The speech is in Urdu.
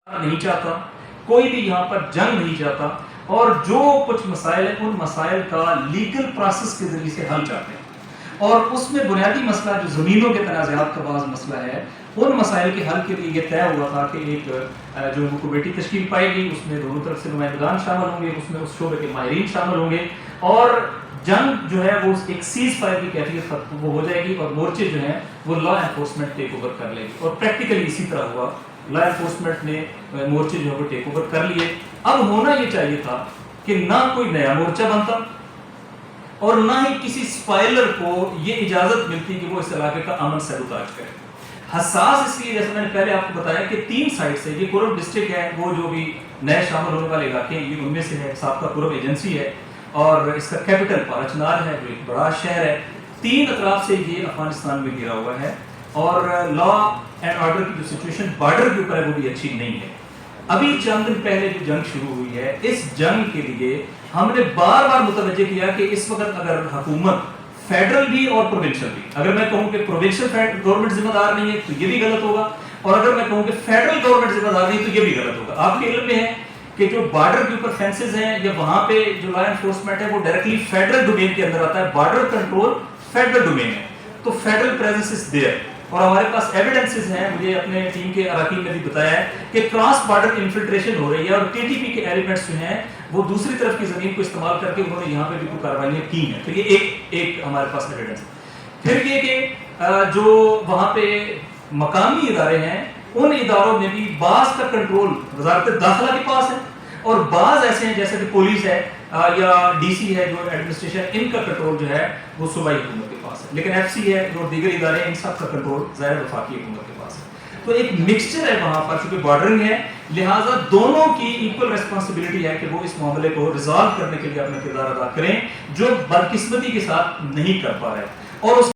نہیں چاہتا، کوئی بھی یہاں پر جنگ نہیں چاہتا، اور جو کچھ مسائل ہیں ان مسائل کا لیگل پروسیس کے ذریعے سے حل چاہتے ہیں۔ اور اس میں بنیادی مسئلہ جو زمینوں کے تنازعات کا بعض مسئلہ ہے، ان مسائل کے حل کے لیے یہ طے ہوا تھا کہ ایک جو کمیٹی تشکیل پائے گی، اس میں دونوں طرف سے نمائندگان شامل ہوں گے، اس میں اس شعبے کے ماہرین شامل ہوں گے، اور جنگ جو ہے وہ ایک سیز فائر کی کیفیت وہ ہو جائے گی، اور مورچے جو ہیں وہ لا انفورسمنٹ ٹیک اوور کر لے گی۔ اور پریکٹیکلی اسی طرح ہوا، لا انفورسمنٹ نے مورچے جو ہے وہ ٹیک اوور کر لیے۔ اب ہونا یہ چاہیے تھا کہ نہ کوئی نیا مورچہ بنتا اور نہ ہی کسی سپائلر کو یہ اجازت ملتی کہ وہ اس علاقے کا امن سبوتاج کرے۔ حساس اس لیے، جیسے میں نے پہلے آپ کو بتایا کہ 3 سائڈ سے یہ کورب ڈسٹرکٹ ہے، وہ جو بھی نئے شامل ہونے والے علاقے ہیں یہ ان میں سے ہے، سابقہ کورب ایجنسی ہے، اور اس کا کیپٹل پارچنار ہے جو ایک بڑا شہر ہے۔ 3 اطراف سے یہ افغانستان میں گھرا ہوا ہے، اور لا اینڈ آرڈر کی جو سچویشن بارڈر کے اوپر ہے وہ بھی اچھی نہیں ہے۔ ابھی چند دن پہلے جو جنگ شروع ہوئی ہے، اس جنگ کے لیے ہم نے بار بار متوجہ کیا کہ اس وقت اگر حکومت فیڈرل بھی اور پروونشل بھی، اگر میں کہوں کہ پروونشل گورنمنٹ ذمہ دار نہیں ہے تو یہ بھی غلط ہوگا، اور اگر میں کہوں کہ فیڈرل گورنمنٹ ذمہ دار نہیں تو یہ بھی غلط ہوگا۔ آپ کے علم میں ہے کہ جو بارڈر کے اوپر فینسز ہیں یا وہاں پہ جو لا انفورسمنٹ ہے وہ ڈائریکٹلی فیڈرل ڈومین کے اندر آتا ہے، بارڈر کنٹرول فیڈرل ڈومین ہے، تو فیڈرل پریزنس از دیئر۔ اور ہمارے پاس ایویڈنسز ہیں، مجھے اپنے ٹیم کے اراکین نے بھی بتایا ہے کہ کراس بارڈر انفلٹریشن ہو رہی ہے، اور ٹی ٹی پی کے ایلیمنٹس جو ہیں وہ دوسری طرف کی زمین کو استعمال کر کے انہوں نے یہاں پہ بھی کوئی کارروائیاں کی ہیں۔ تو یہ ایک ہمارے پاس ایویڈنس ہے۔ پھر یہ کہ جو وہاں پہ مقامی ادارے ہیں ان اداروں میں بھی بعض کا کنٹرول وزارت داخلہ کے پاس ہے، اور بعض ایسے ہیں جیسے کہ پولیس ہے یا ڈی سی ہے جو ایڈمنسٹریشن، ان کا کنٹرول جو ہے وہ صوبائی حکومت کے پاس ہے، لیکن ایف سی ہے اور دیگر ادارے ان سب کا کنٹرول ظاہر وفاقی حکومت کے پاس ہے۔ تو ایک مکسچر ہے وہاں پر، چونکہ بارڈرنگ ہے لہٰذا دونوں کی ایکول ریسپانسبلٹی ہے کہ وہ اس معاملے کو ریزالو کرنے کے لیے اپنا کردار ادا کریں، جو بدقسمتی کے ساتھ نہیں کر پا رہے، اور اس